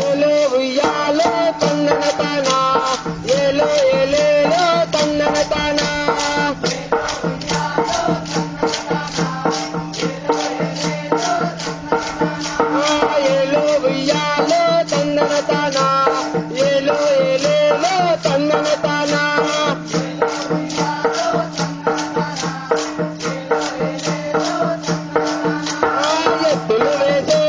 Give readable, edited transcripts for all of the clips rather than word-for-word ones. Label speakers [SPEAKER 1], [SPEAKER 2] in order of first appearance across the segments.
[SPEAKER 1] ఏలో ఉయ్యాలో తందన తాన ఏలో ఏలేలో తందన తాన ఏలో ఉయ్యాలో తందన తాన ఏలో ఏలేలో తందన తాన ఎత్తులు వేసే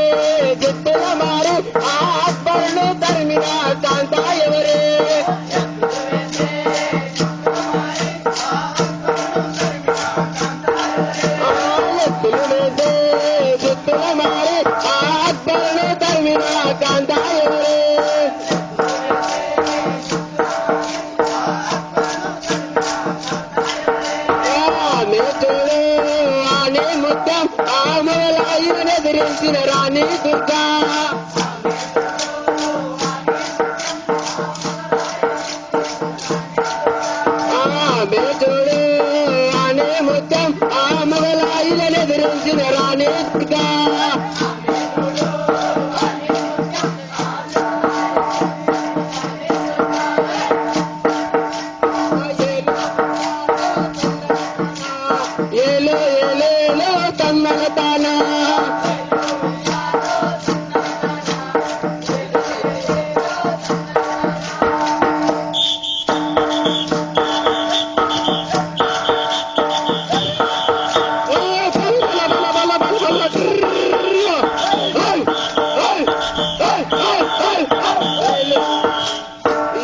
[SPEAKER 1] జిత్తుల మారు ఆ అక్బరును తరిమిన కాంత ఎవరే ఎత్తులు వేసే జిత్తుల మారు ఆ అక్బరును తరిమిన కాంత ఎవరే ఆనే ముత్యం ఆ మొగలాయుని ఎదిరించిన రాణి దుర్గా చూడు ఆనే ముత్యం ఆ మొగలాయుని ఎదిరించిన రాణి దుర్గా ఏలో ఏలేలో తన్నన తాన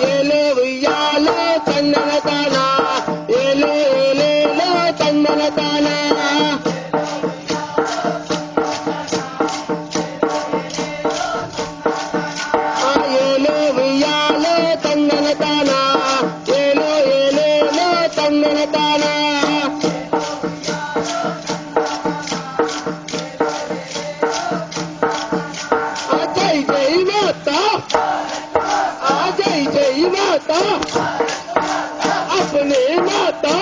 [SPEAKER 1] ఏలో ఉయ్యాలో తన్నన తాన ఏలో ఏలేలో తన్నన తాన ఏలో ఉయ్యాలో తన్నన తాన ఏలో ఏలేలో తన్నన తాన జై జై మాతా जय जय माता अपने माता